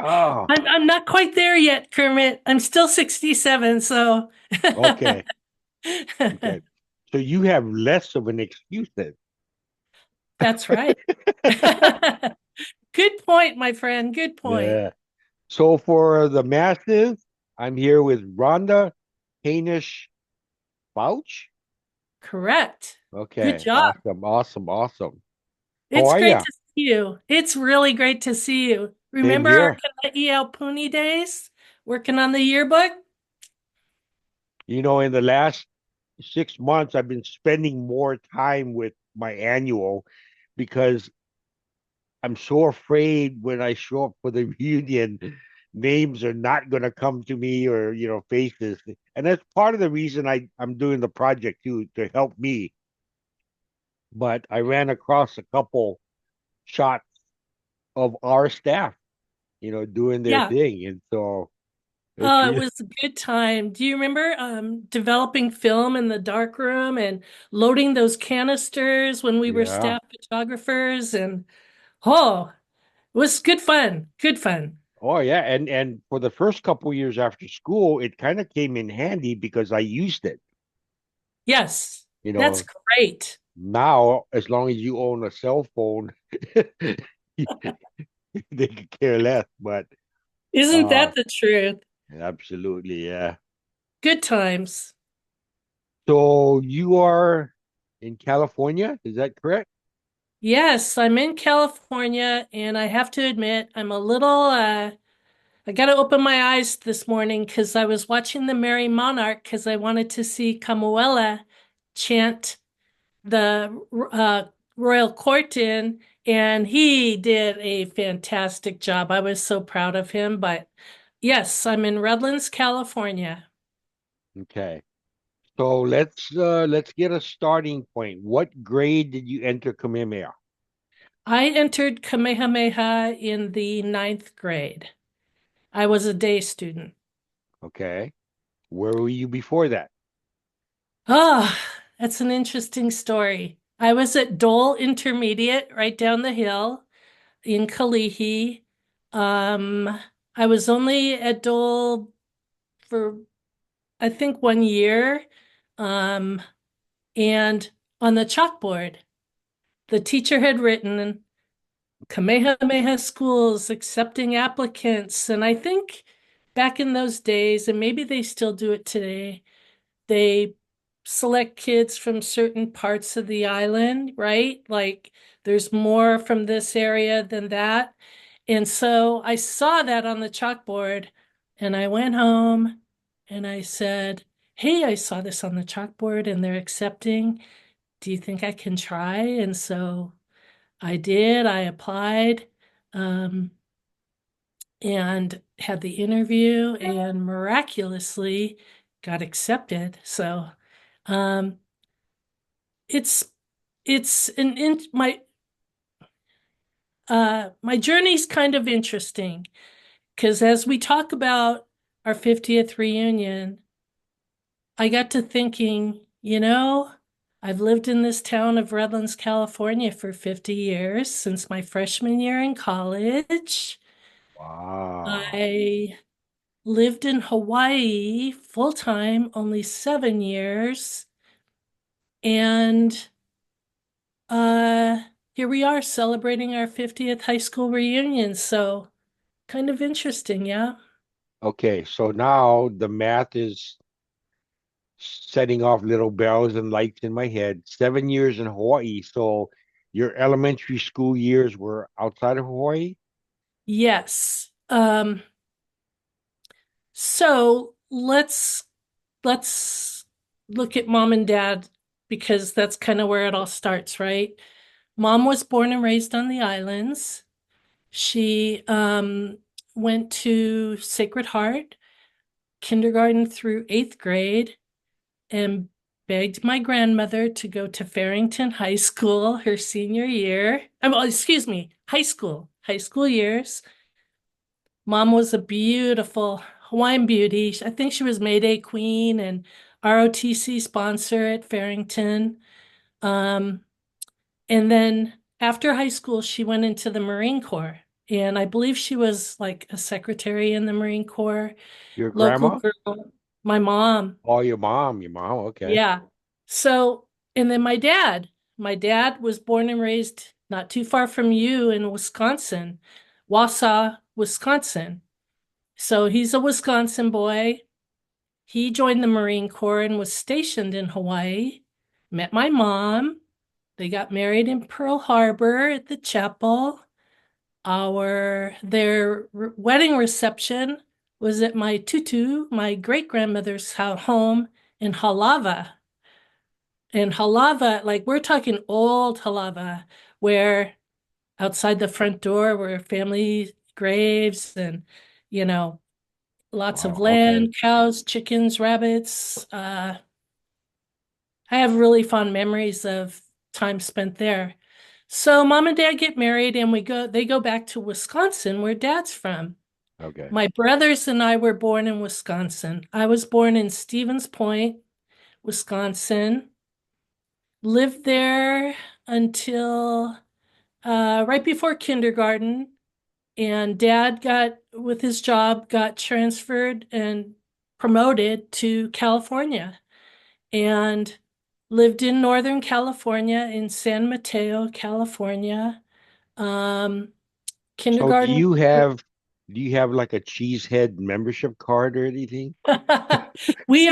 Oh, I'm not quite there yet, Kermit. I'm still 67, so okay. Okay. So you have less of an excuse then. that's right. Good point, my friend. Good point. Yeah. So for the masses, I'm here with Rhonda, Hoenisch, Fouch. Correct. Good Okay. job. Awesome. Awesome. Awesome. How It's are great ya? to see you. It's really great to see you. Same Remember our here. Kala'ia Puni days? Working on the yearbook? In the last 6 months, I've been spending more time with my annual because I'm so afraid when I show up for the reunion, names are not going to come to me or, faces. And that's part of the reason I'm doing the project too, to help me. But I ran across a couple shots of our staff, doing their Yeah. thing. And so it's Oh, it really, was a good time. Do you remember developing film in the dark room and loading those canisters when we were yeah. staff photographers? And oh, it was good fun. Good fun. Oh yeah. And for the first couple years after school, it kind of came in handy because I used it. Yes, You that's know, great. now as long as you own a cell phone, they could care less. But Isn't uh that the truth? absolutely, yeah. Good times. So you are in California, is that correct? Yes, I'm in California, and I have to admit, I'm a little, I got to open my eyes this morning because I was watching the Merry Monarch because I wanted to see Camuela chant the royal court in, and he did a fantastic job. I was so proud of him. But yes, I'm in Redlands, California. Okay. So let's get a starting point. What grade did you enter Kamehameha? I entered Kamehameha in the ninth grade. I was a day student. Okay. Where were you before that? Ah, that's an interesting story. I was at Dole Intermediate right down the hill in Kalihi. Um, I was only at Dole for I think 1 year. Um, and on the chalkboard, the teacher had written Kamehameha schools accepting applicants. And I think back in those days, and maybe they still do it today, they select kids from certain parts of the island, right? Like there's more from this area than that. And so I saw that on the chalkboard and I went home and I said, "Hey, I saw this on the chalkboard and they're accepting. Do you think I can try?" And so I did. I applied um, and had the interview and miraculously got accepted. So um, it's it's an in my journey's kind of interesting because as we talk about our 50th reunion, I got to thinking, I've lived in this town of Redlands, California for 50 years since my freshman year in college. Wow. I lived in Hawaii full time, only 7 years. And uh, here we are celebrating our 50th high school reunion. So kind of interesting, yeah. Okay, so now the math is setting off little bells and lights in my head. 7 years in Hawaii. So your elementary school years were outside of Hawaii? Yes. So let's look at mom and dad because that's kind of where it all starts, right? Mom was born and raised on the islands. She went to Sacred Heart, kindergarten through eighth grade, and begged my grandmother to go to Farrington High School her senior year. Well, excuse me, high school years. Mom was a beautiful Hawaiian beauty. I think she was Mayday Queen and ROTC sponsor at Farrington. Um, and then after high school, she went into the Marine Corps and I believe she was like a secretary in the Marine Corps, Your local grandma? girl. My mom, Oh, your mom. Okay. yeah. So, and then my dad was born and raised not too far from you in Wisconsin, Wausau, Wisconsin. So he's a Wisconsin boy. He joined the Marine Corps and was stationed in Hawaii. Met my mom. They got married in Pearl Harbor at the chapel. Their wedding reception was at my tutu, my great grandmother's home in Halava. In Halava, like we're talking old Halava, where outside the front door were family graves and, you know, lots of Wow. Okay. land, cows, chickens, rabbits. I have really fond memories of time spent there. So mom and dad get married and they go back to Wisconsin, where dad's from. Okay. My brothers and I were born in Wisconsin. I was born in Stevens Point, Wisconsin, lived there until right before kindergarten. And dad got, with his job, got transferred and promoted to California and lived in Northern California in San Mateo, California. Um, So kindergarten. do you have like a cheesehead membership card or anything? We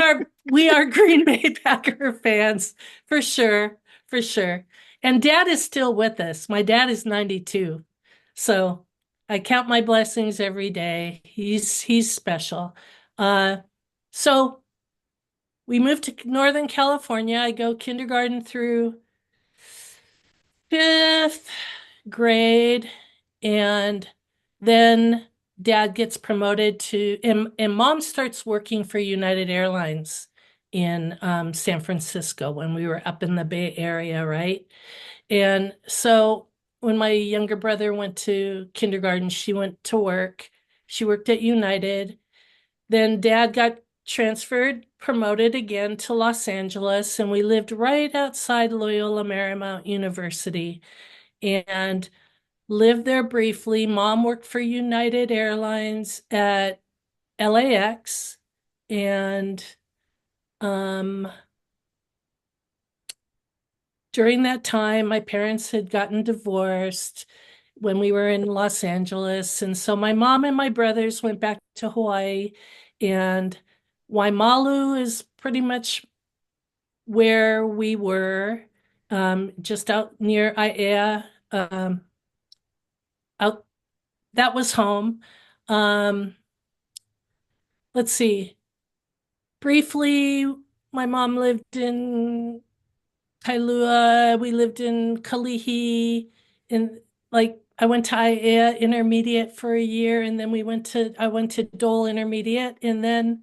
are Green Bay Packer fans for sure, for sure. And dad is still with us. My dad is 92. So I count my blessings every day. He's special. Uh so we moved to Northern California. I go kindergarten through fifth grade, and then dad gets promoted and mom starts working for United Airlines in San Francisco when we were up in the Bay Area, right? And so when my younger brother went to kindergarten, she went to work. She worked at United. Then dad got transferred, promoted again to Los Angeles, and we lived right outside Loyola Marymount University and lived there briefly. Mom worked for United Airlines at LAX, and um, during that time, my parents had gotten divorced when we were in Los Angeles. And so my mom and my brothers went back to Hawaii, and Waimalu is pretty much where we were, just out near Aiea. Out That was home. Um, let's see. Briefly, my mom lived in Kailua. We lived in Kalihi. And like I went to Aiea Intermediate for a year, and then I went to Dole Intermediate, and then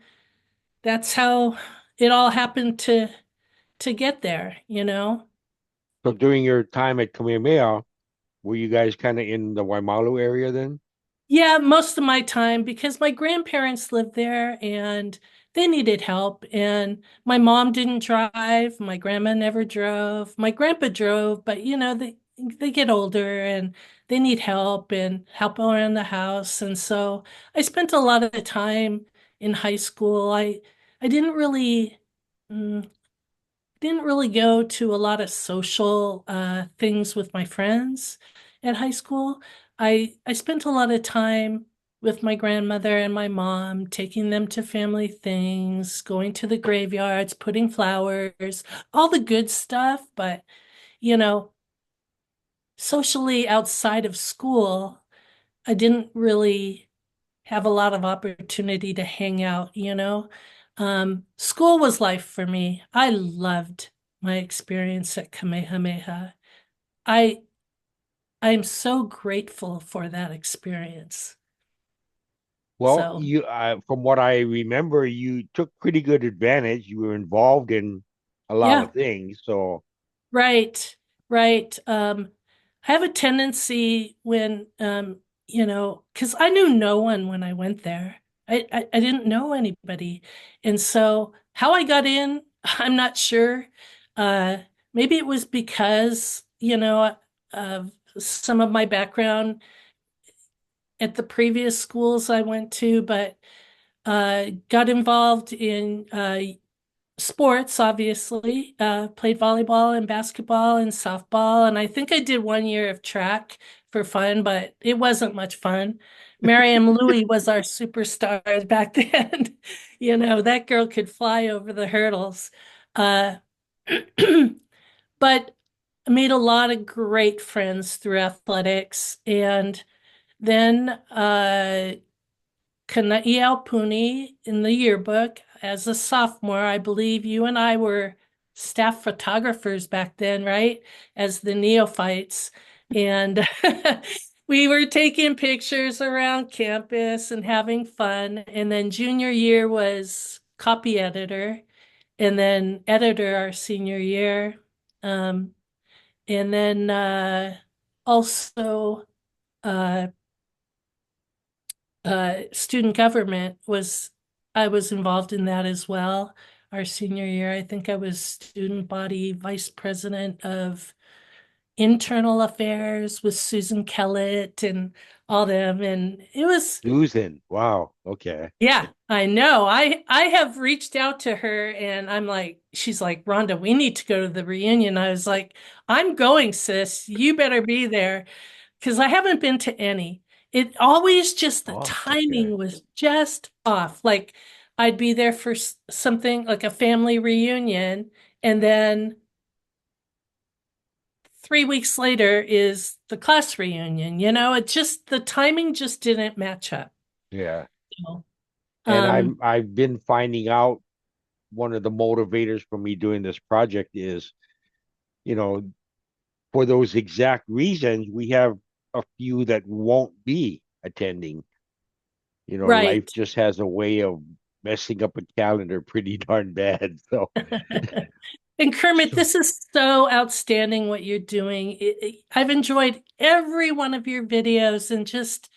that's how it all happened to get there, you know? So during your time at Kamehameha, were you guys kind of in the Waimalu area then? Yeah, most of my time because my grandparents lived there and they needed help. And my mom didn't drive. My grandma never drove. My grandpa drove, but they get older and they need help around the house. And so I spent a lot of the time in high school. I mm, didn't really go to a lot of social things with my friends at high school. I spent a lot of time with my grandmother and my mom, taking them to family things, going to the graveyards, putting flowers, all the good stuff. But, you know, socially outside of school, I didn't really have a lot of opportunity to hang out. School was life for me. I loved my experience at Kamehameha. I I'm so grateful for that experience. Well, So, from what I remember, you took pretty good advantage. You were involved in a lot yeah, of things. So, right, right. I have a tendency when because I knew no one when I went there. I didn't know anybody. And so how I got in, I'm not sure. Uh, Maybe it was because, of some of my background at the previous schools I went to, but got involved in sports, obviously. Played volleyball and basketball and softball, and I think I did 1 year of track for fun, but it wasn't much fun. Mariam Louie was our superstar back then. That girl could fly over the hurdles. Uh, but I made a lot of great friends through athletics, and then Kana'i Puni in the yearbook as a sophomore. I believe you and I were staff photographers back then, right? As the neophytes. And we were taking pictures around campus and having fun. And then junior year was copy editor, and then editor our senior year. Um, and then also uh, student government was, I was involved in that as well. Our senior year, I think I was student body vice president of internal affairs with Susan Kellett and all them. And it was, Susan. Wow. Okay. yeah, I know. I have reached out to her and I'm like, she's like, Rhonda, we need to go to the reunion. I was like, I'm going, sis. You better be there because I haven't been to any. It always just the Oh, okay. timing was just off. Like I'd be there for something like a family reunion, and then 3 weeks later is the class reunion. It just the timing just didn't match up. Yeah. So, And um, I've been finding out one of the motivators for me doing this project is, you know, for those exact reasons, we have a few that won't be attending. Life right. just has a way of messing up a calendar pretty darn bad. So, And Kermit, so this is so outstanding what you're doing. I've enjoyed every one of your videos, and just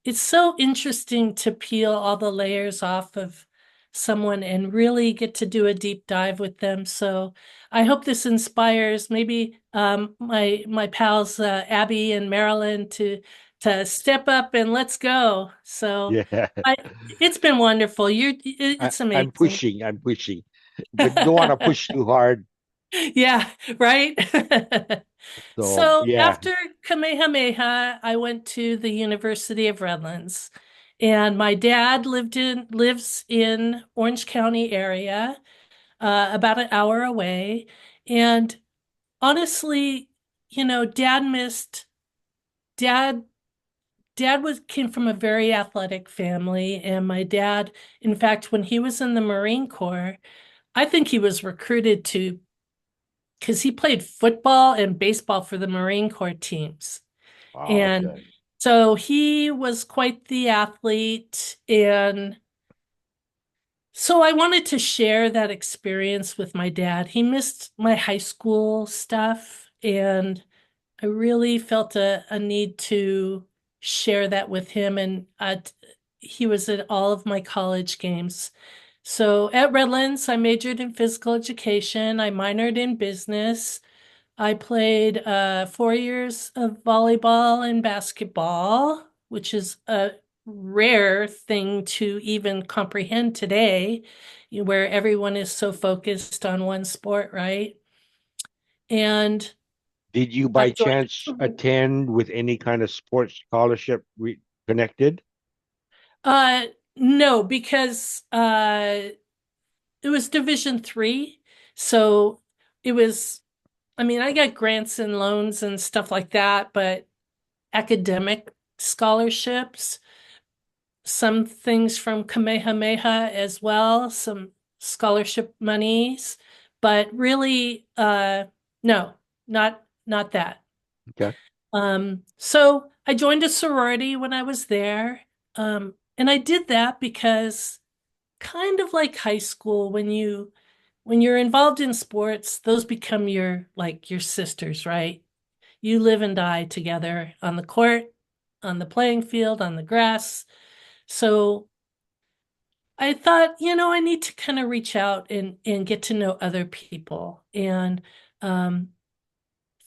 it's so interesting to peel all the layers off of someone and really get to do a deep dive with them. So I hope this inspires maybe my pals Abby and Marilyn to step up and let's go. So yeah, I it's been wonderful. It's I'm amazing. pushing, but don't want to push too hard. Yeah, right. So, So yeah. after Kamehameha, I went to the University of Redlands, and my dad lives in Orange County area, about an hour away. And honestly, dad missed dad. Dad was came from a very athletic family, and my dad, in fact, when he was in the Marine Corps, I think he was recruited to because he played football and baseball for the Marine Corps teams. Wow, And okay. so he was quite the athlete. And so I wanted to share that experience with my dad. He missed my high school stuff, and I really felt a need to share that with him. And he was at all of my college games. So at Redlands, I majored in physical education. I minored in business. I played 4 years of volleyball and basketball, which is a rare thing to even comprehend today, where everyone is so focused on one sport, right? And Did you I by joined a chance sorority. attend with any kind of sports scholarship connected? No, because it was Division 3, so it was. I mean, I got grants and loans and stuff like that, but academic scholarships, some things from Kamehameha as well, some scholarship monies, but really, no, not that. Okay. So I joined a sorority when I was there, and I did that because kind of like high school, when you're involved in sports, those become your sisters, right? You live and die together on the court, on the playing field, on the grass. So I thought, I need to kind of reach out and get to know other people. And um,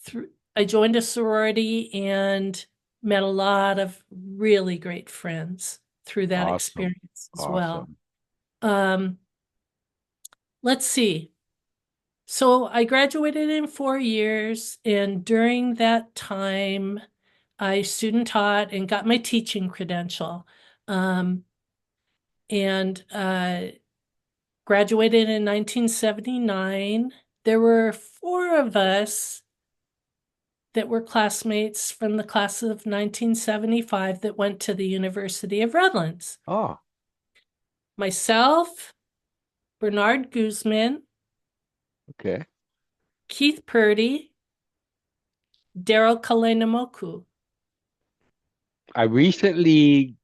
through, I joined a sorority, and met a lot of really great friends through that Awesome. experience as well. Awesome. Um, let's see. So I graduated in 4 years, and during that time, I student taught and got my teaching credential. Um, and graduated in 1979. There were four of us that were classmates from the class of 1975 that went to the University of Redlands. Oh, Myself, Bernard Guzman, okay. Keith Purdy, Daryl Kalenamoku. I recently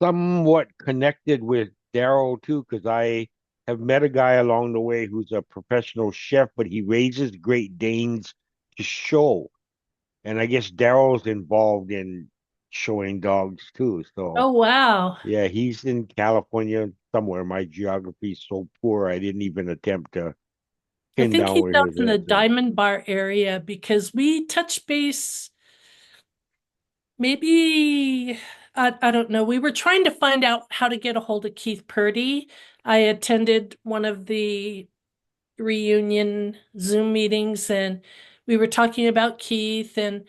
somewhat connected with Daryl too, because I have met a guy along the way who's a professional chef, but he raises Great Danes to show. And I guess Daryl's involved in showing dogs too. So Oh, wow. yeah, he's in California somewhere. My geography is so poor, I didn't even attempt to I pin think down he's where he out was in the at. So Diamond Bar area because we touched base maybe, I don't know. We were trying to find out how to get a hold of Keith Purdy. I attended one of the reunion Zoom meetings and we were talking about Keith and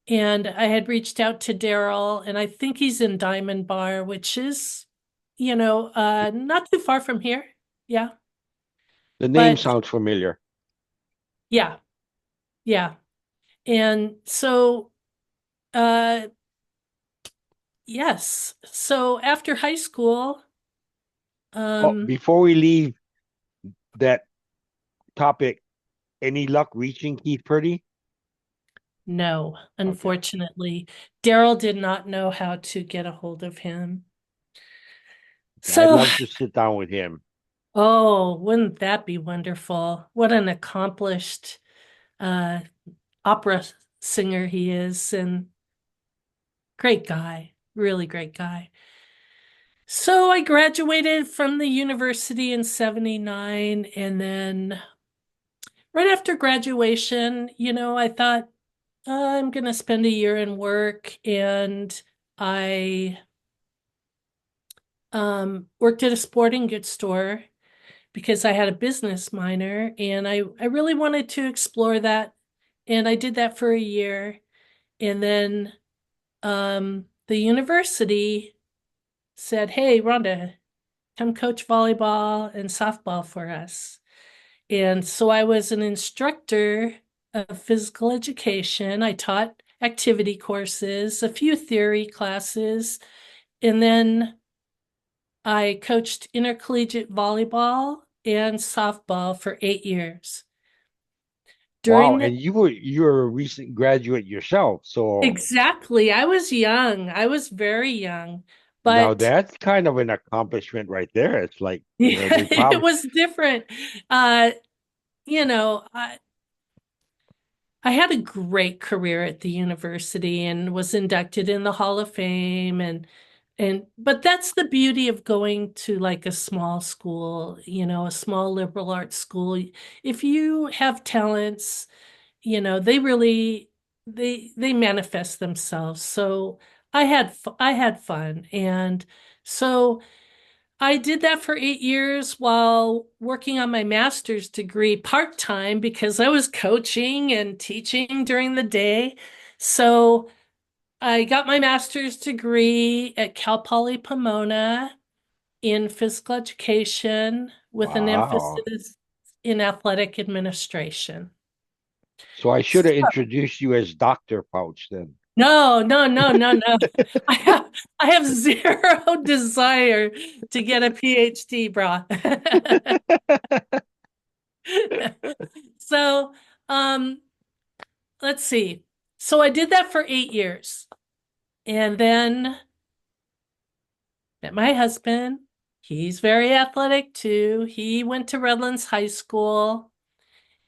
I had reached out to Daryl and I think he's in Diamond Bar, which is, not too far from here. Yeah. the name But sounds familiar. yeah, yeah. And so uh yes. So after high school, Oh, um before we leave that topic, any luck reaching Keith Purdy? no, Okay. unfortunately, Daryl did not know how to get a hold of him. I'd So, love to sit down with him. oh, wouldn't that be wonderful? What an accomplished uh, opera singer he is, and great guy, really great guy. So I graduated from the university in 79, and then right after graduation, I thought I'm gonna spend a year in work, and I worked at a sporting goods store because I had a business minor and I really wanted to explore that. And I did that for a year. And then the university said, "Hey, Rhonda, come coach volleyball and softball for us." And so I was an instructor of physical education. I taught activity courses, a few theory classes, and then I coached intercollegiate volleyball and softball for 8 years. Wow, During the and you're a recent graduate yourself, so Exactly, I was young. I was very young, now but that's kind of an accomplishment right there. It's like, yeah, they it probably was different. Uh, you know, I, I had a great career at the university and was inducted in the Hall of Fame and but that's the beauty of going to like a small school, a small liberal arts school. If you have talents, they really they manifest themselves. So I had fun and so I did that for 8 years while working on my master's degree part-time because I was coaching and teaching during the day. So I got my master's degree at Cal Poly Pomona in physical education with an wow. emphasis in athletic administration. So I should have introduced you as Dr. Fouch then. No, no, no, no, no. I have I have zero desire to get a PhD, brah. So, um, let's see. So I did that for 8 years and then met my husband. He's very athletic too. He went to Redlands High School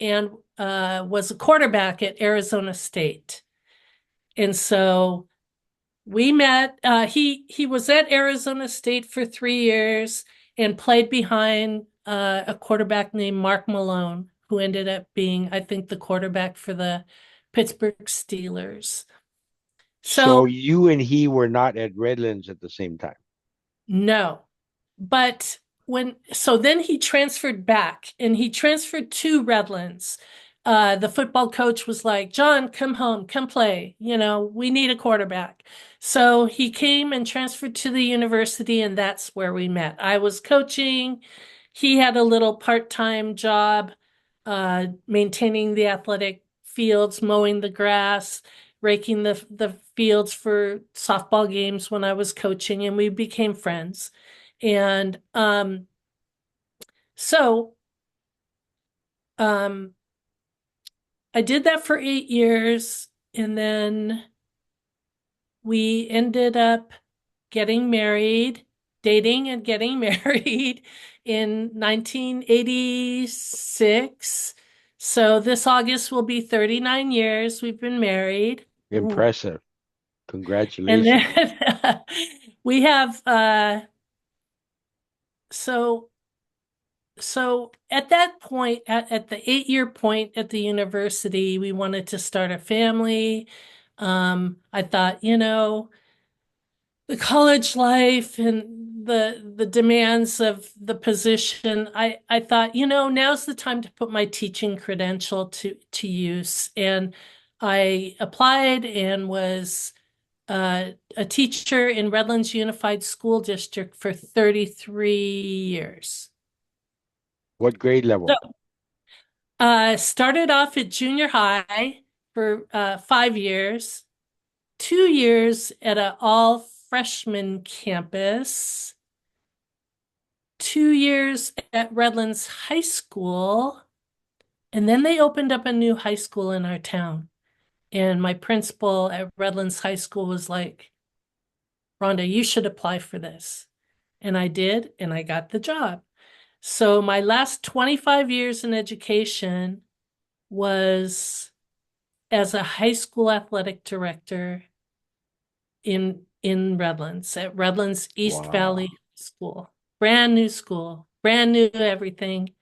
and was a quarterback at Arizona State. And so we met. He was at Arizona State for 3 years and played behind a quarterback named Mark Malone, who ended up being, I think, the quarterback for the Pittsburgh Steelers. So So you and he were not at Redlands at the same time. no. But so then he transferred back and he transferred to Redlands. The football coach was like, John, come home, come play. We need a quarterback. So he came and transferred to the university, and that's where we met. I was coaching. He had a little part-time job, maintaining the athletic fields, mowing the grass, raking the fields for softball games when I was coaching, and we became friends. And so um, I did that for 8 years, and then we ended up getting married, dating and getting married in 1986. So this August will be 39 years we've been married. Ooh. Impressive. And Congratulations. then we have so so at that point, at the 8 year point at the university, we wanted to start a family. I thought, the college life and the demands of the position, I thought, now's the time to put my teaching credential to use. And I applied and was a teacher in Redlands Unified School District for 33 years. What grade level? Started off at junior high for 5 years, 2 years at an all freshman campus, 2 years at Redlands High School, and then they opened up a new high school in our town. And my principal at Redlands High School was like, Rhonda, you should apply for this. And I did, and I got the job. So my last 25 years in education was as a high school athletic director in Redlands at Redlands East Valley Wow. School. School, brand new everything.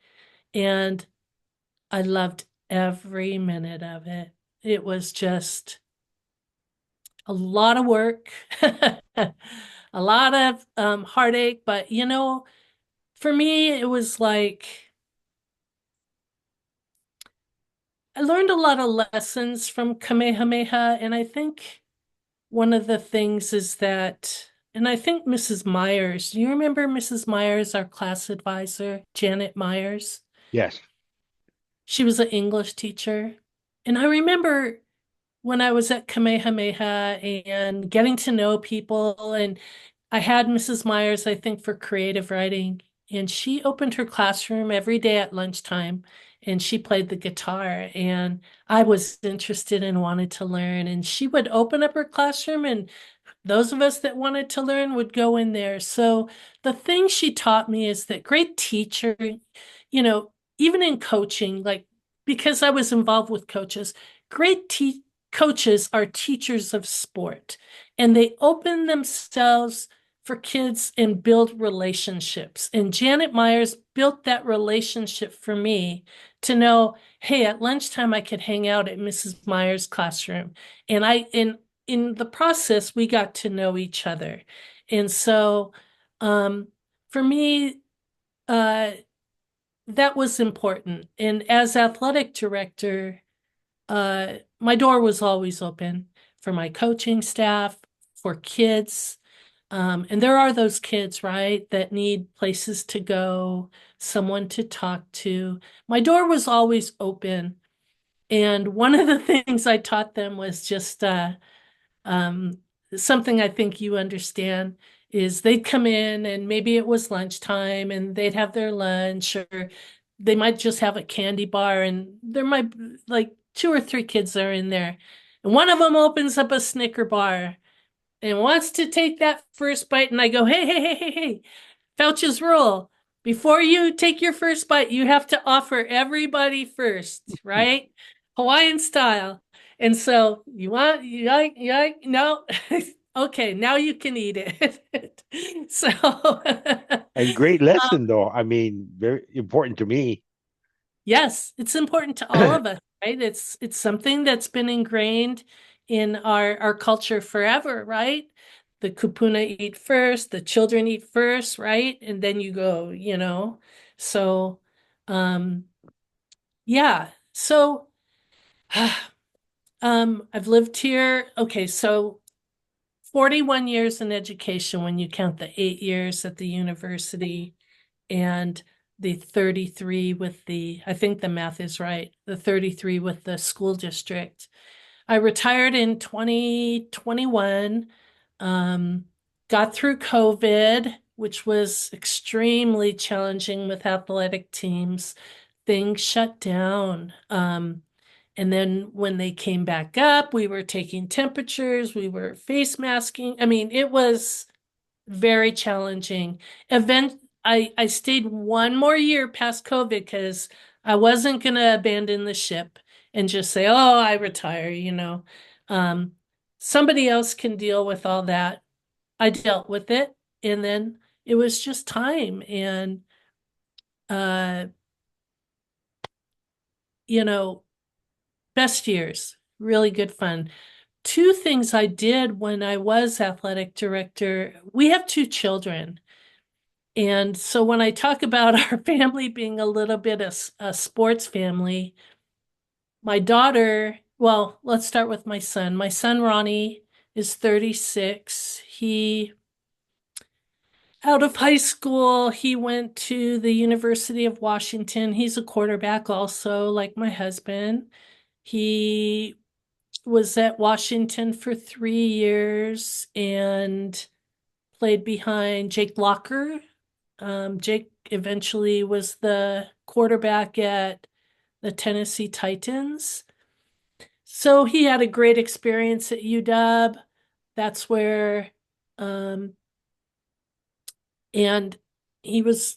And I loved every minute of it. It was just a lot of work, a lot of heartache. But, for me, it was like I learned a lot of lessons from Kamehameha. And I think one of the things is that, and I think Mrs. Myers, do you remember Mrs. Myers, our class advisor, Janet Myers? Yes. She was an English teacher. And I remember when I was at Kamehameha and getting to know people, and I had Mrs. Myers, I think, for creative writing, and she opened her classroom every day at lunchtime and she played the guitar. And I was interested and wanted to learn. And she would open up her classroom and those of us that wanted to learn would go in there. So the thing she taught me is that great teacher, even in coaching, like because I was involved with coaches, great coaches are teachers of sport and they open themselves for kids and build relationships. And Janet Myers built that relationship for me to know, hey, at lunchtime I could hang out at Mrs. Myers' classroom. And in the process, we got to know each other. And so for me, uh, that was important. And as athletic director, my door was always open for my coaching staff, for kids. And there are those kids, right, that need places to go, someone to talk to. My door was always open. And one of the things I taught them was just um, something I think you understand is they'd come in and maybe it was lunchtime and they'd have their lunch, or they might just have a candy bar, and there might like two or three kids are in there. And one of them opens up a Snicker bar and wants to take that first bite. And I go, hey, hey, hey, hey, hey, Fouch's rule. Before you take your first bite, you have to offer everybody first, right? Hawaiian style. And so no. Okay, now you can eat it. So, And great lesson though. I mean, very important to me. yes, it's important to all of us, right? It's something that's been ingrained in our culture forever, right? The kupuna eat first, the children eat first, right? And then you go, you know. So, um, yeah. So, I've lived here. Okay, so 41 years in education when you count the 8 years at the university and the 33 with I think the math is right, the 33 with the school district. I retired in 2021, um, got through COVID, which was extremely challenging with athletic teams. Things shut down. And then when they came back up, we were taking temperatures, we were face masking. I mean, it was very challenging. I stayed one more year past COVID because I wasn't gonna abandon the ship and just say, "Oh, I retire," you know. Um, Somebody else can deal with all that. I dealt with it, and then it was just time. And uh, you know, best years, really good fun. Two things I did when I was athletic director, we have two children. And so when I talk about our family being a little bit a sports family, my daughter, well, let's start with my son. My son Ronnie is 36. Out of high school, he went to the University of Washington. He's a quarterback also, like my husband. He was at Washington for 3 years and played behind Jake Locker. Jake eventually was the quarterback at the Tennessee Titans. So he had a great experience at UW. That's where, um, and he was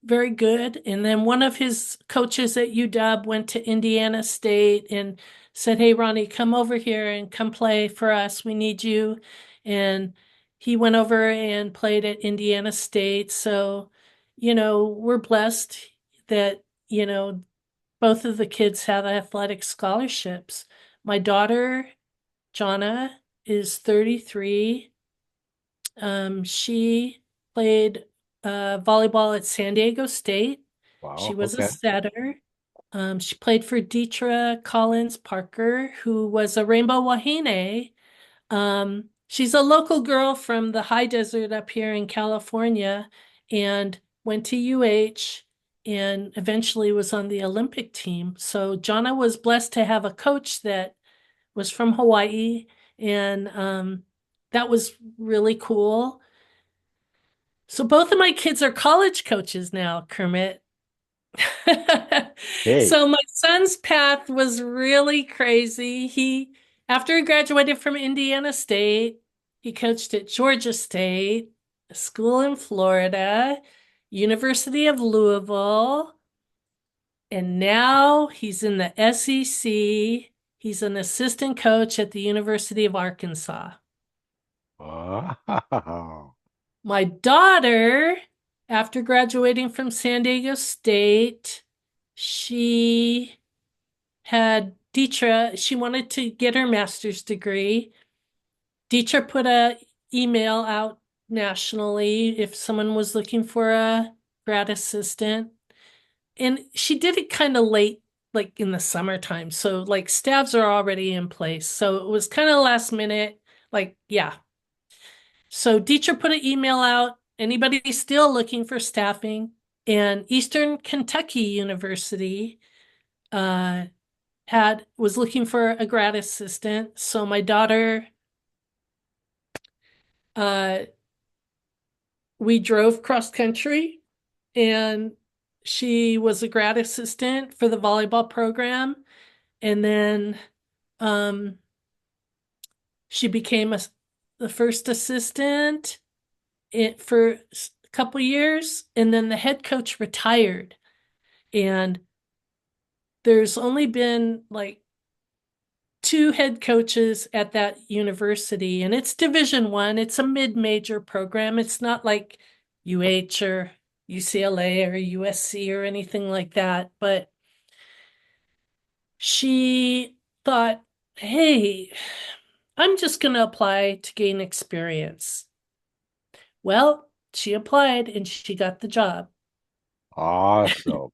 very good. And then one of his coaches at UW went to Indiana State and said, "Hey, Ronnie, come over here and come play for us. We need you." And he went over and played at Indiana State. So, we're blessed that, both of the kids have athletic scholarships. My daughter, Jonna, is 33. She played volleyball at San Diego State. She Wow. was a Okay. setter. She played for Deetra Collins Parker, who was a Rainbow Wahine. She's a local girl from the high desert up here in California and went to UH and eventually was on the Olympic team. So Jonna was blessed to have a coach that was from Hawaii, and that was really cool. So both of my kids are college coaches now, Kermit. Hey. So my son's path was really crazy. After he graduated from Indiana State, he coached at Georgia State, a school in Florida, University of Louisville, and now he's in the SEC. He's an assistant coach at the University of Arkansas. Wow. My daughter, after graduating from San Diego State, she she wanted to get her master's degree. Deetra put a email out nationally if someone was looking for a grad assistant. And she did it kind of late, like in the summertime. So like stabs are already in place. So it was kind of last minute, like, yeah. So Deetra put an email out. Anybody still looking for staffing? And Eastern Kentucky University uh, was looking for a grad assistant. So my daughter, uh, we drove cross country, and she was a grad assistant for the volleyball program. And then um, she became the first assistant for a couple years, and then the head coach retired. And there's only been like two head coaches at that university, and it's Division 1. It's a mid-major program. It's not like UH or UCLA or USC or anything like that. But she thought hey, I'm just going to apply to gain experience. Well, she applied and she got the job. Awesome.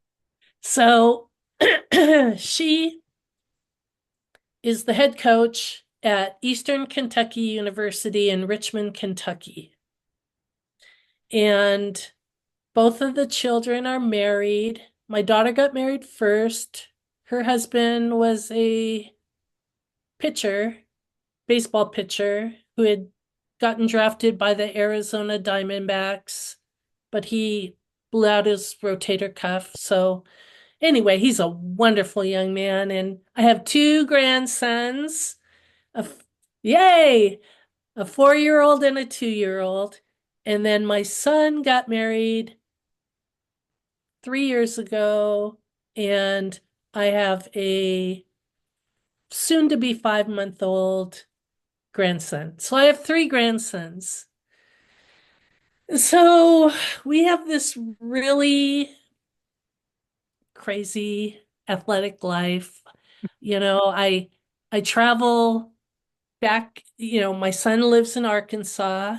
So she is the head coach at Eastern Kentucky University in Richmond, Kentucky. And both of the children are married. My daughter got married first. Her husband was a pitcher, baseball pitcher, who had gotten drafted by the Arizona Diamondbacks, but he blew out his rotator cuff. So, anyway, he's a wonderful young man. And I have two grandsons. A, yay! A 4-year-old and a 2-year-old. And then my son got married 3 years ago, and I have a soon to be 5-month old grandson. So I have three grandsons. So we have this really crazy athletic life. I travel back, my son lives in Arkansas,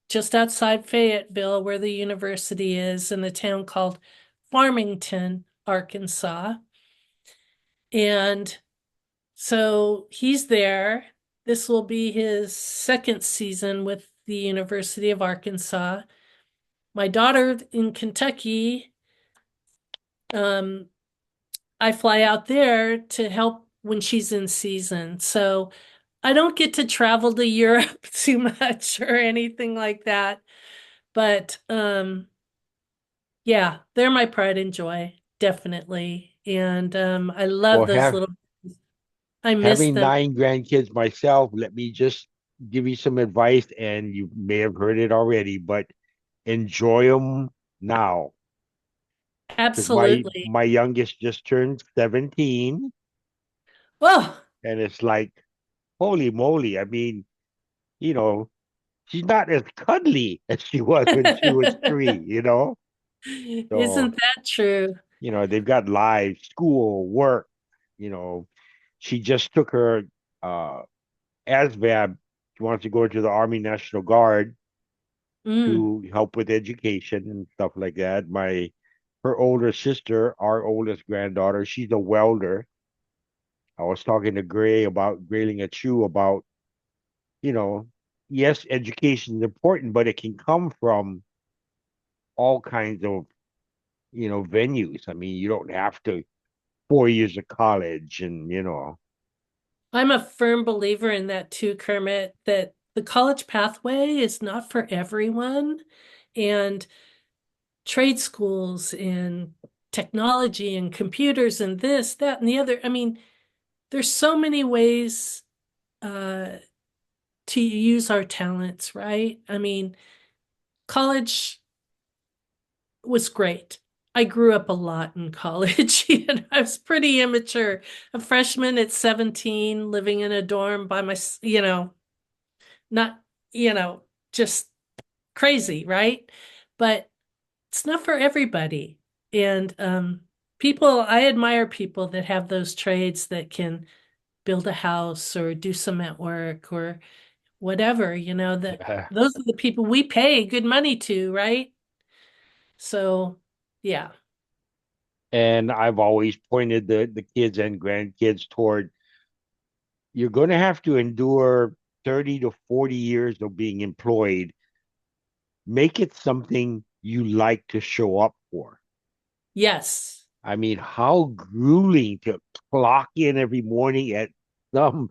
just outside Fayetteville, where the university is, in a town called Farmington, Arkansas. And so he's there. This will be his second season with the University of Arkansas. My daughter in Kentucky, um, I fly out there to help when she's in season. So I don't get to travel to Europe too much or anything like that. But yeah, they're my pride and joy, definitely. And I love Well, those have little, I miss having them. 9 grandkids myself, let me just give you some advice, and you may have heard it already, but enjoy them now. Because my Absolutely. my youngest just turned 17, Oh, and it's like, holy moly. I mean, you know, she's not as cuddly as she was when she was 3, you know? So, isn't that true? they've got lives, school, work, you know. She just took her uh ASVAB. She wants to go into the Army National Guard Mm. to help with education and stuff like that. Her older sister, our oldest granddaughter, she's a welder. I was talking to Grayling at Chew about, you know, yes, education is important, but it can come from all kinds of, venues. I mean, you don't have to 4 years of college and, I'm a firm believer in that too, Kermit, that the college pathway is not for everyone. And trade schools and technology and computers and this, that, and the other. I mean, there's so many ways uh, to use our talents, right? I mean, college was great. I grew up a lot in college. I was pretty immature. A freshman at 17, living in a dorm by my, not, you know, just crazy, right? But it's not for everybody. And I admire people that have those trades that can build a house or do cement work or whatever, that those are the people we pay good money to, right? So, yeah. and I've always pointed the kids and grandkids toward, you're going to have to endure 30 to 40 years of being employed. Make it something you like to show up for. Yes. I mean, how grueling to clock in every morning at some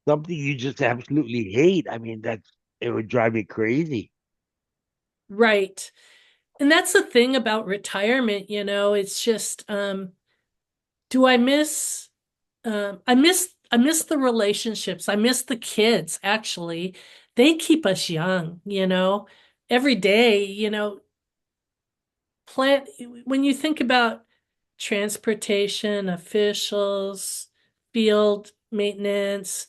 something you just absolutely hate. I mean, it would drive me crazy. Right. And that's the thing about retirement, it's just do I miss I miss the relationships. I miss the kids, actually. They keep us young, every day, plant when you think about transportation, officials, field maintenance,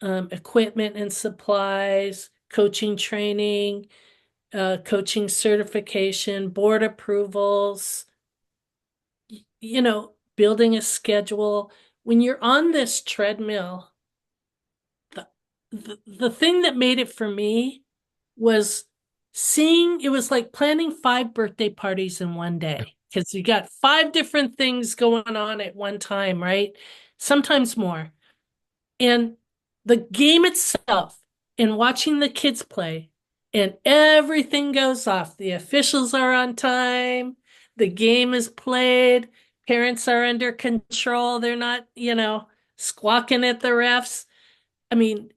equipment and supplies, coaching training, coaching certification, board approvals, building a schedule. When you're on this treadmill the thing that made it for me was seeing it was like planning 5 birthday parties in one day because you got 5 different things going on at one time, right? Sometimes more. And the game itself and watching the kids play and everything goes off. The officials are on time, the game is played, parents are under control, they're not, squawking at the refs. I mean,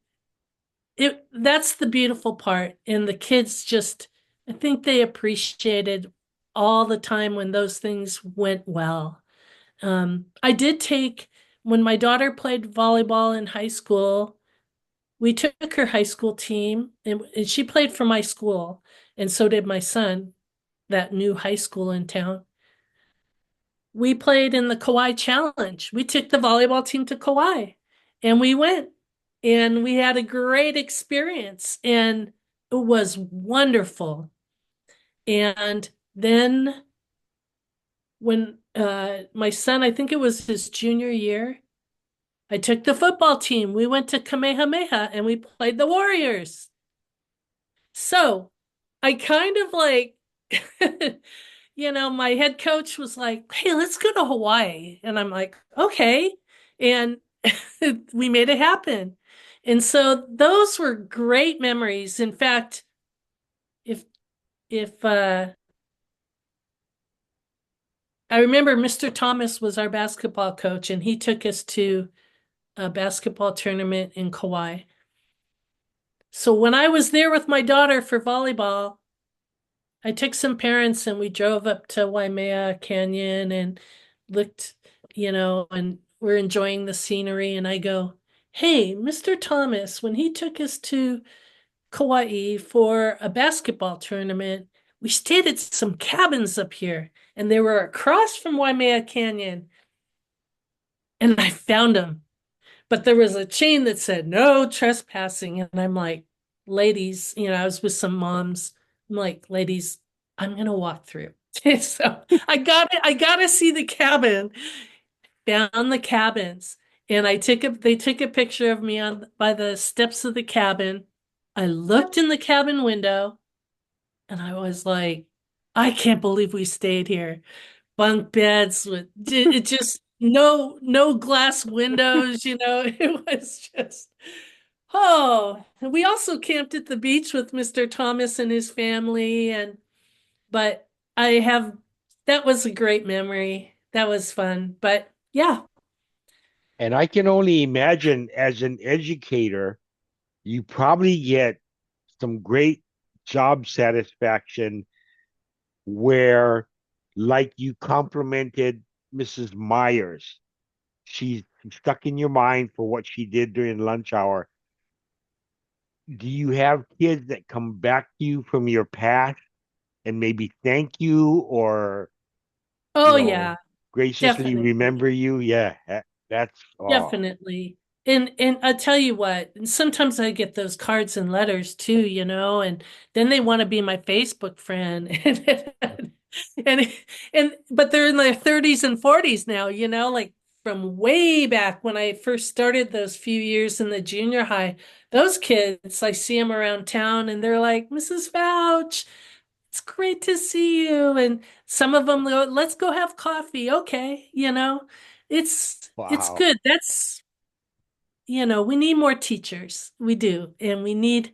that's the beautiful part. And the kids just, I think they appreciated all the time when those things went well. I did take, when my daughter played volleyball in high school, we took her high school team and she played for my school. And so did my son, that new high school in town. We played in the Kauai Challenge. We took the volleyball team to Kauai and we went and we had a great experience and it was wonderful. And then when my son, I think it was his junior year, I took the football team. We went to Kamehameha and we played the Warriors. So I kind of like, my head coach was like, hey, let's go to Hawaii. And I'm like, okay. And we made it happen. And so those were great memories. In fact, if if I remember Mr. Thomas was our basketball coach and he took us to a basketball tournament in Kauai. So when I was there with my daughter for volleyball, I took some parents and we drove up to Waimea Canyon and looked, and we're enjoying the scenery. And I go, hey, Mr. Thomas, when he took us to Kauai for a basketball tournament, we stayed at some cabins up here and they were across from Waimea Canyon. And I found them. But there was a chain that said no trespassing. And I'm like, ladies, I was with some moms. I'm like, ladies, I'm gonna walk through. So I gotta see the cabin, found the cabins, and they took a picture of me on by the steps of the cabin. I looked in the cabin window and I was like, I can't believe we stayed here. Bunk beds with it just no glass windows, it was just oh, we also camped at the beach with Mr. Thomas and his family but I have that was a great memory. That was fun. But yeah. And I can only imagine as an educator, you probably get some great job satisfaction where, like you complimented Mrs. Myers. She's stuck in your mind for what she did during lunch hour. Do you have kids that come back to you from your past and maybe thank you or, you Oh know, yeah, graciously definitely. remember you? Yeah, that's, oh, Definitely. And I tell you what, and sometimes I get those cards and letters too, and then they want to be my Facebook friend. And and but they're in their 30s and 40s now, like from way back when I first started those few years in the junior high. Those kids, I see them around town and they're like, Mrs. Fouch, it's great to see you. And some of them go, let's go have coffee. Okay, it's wow. good. We need more teachers. We do. And we need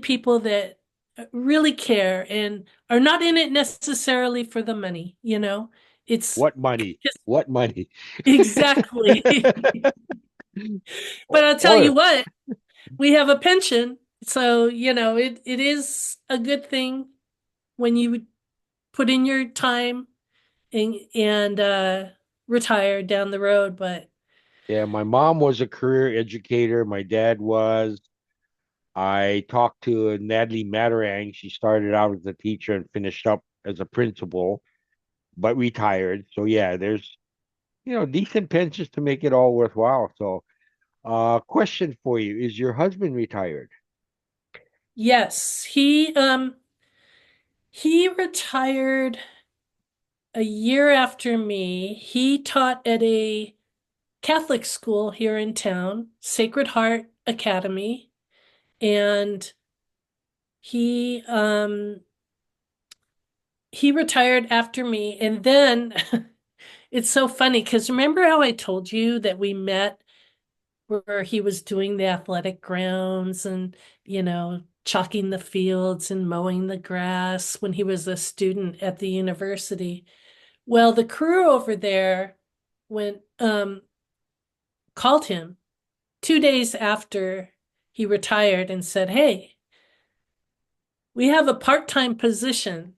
people that really care and are not in it necessarily for the money. It's What money? just What money? exactly. But I'll tell you Or what, we have a pension. So, it is a good thing when you put in your time and retire down the road. But yeah, my mom was a career educator. My dad was. I talked to Natalie Matarang. She started out as a teacher and finished up as a principal, but retired. So yeah, there's decent pensions to make it all worthwhile. So, question for you: is your husband retired? yes, he retired a year after me. He taught at a Catholic school here in town, Sacred Heart Academy. and he um he retired after me. And then it's so funny because remember how I told you that we met where he was doing the athletic grounds and, chalking the fields and mowing the grass when he was a student at the university. Well, the crew over there went called him 2 days after he retired and said, "Hey, we have a part-time position.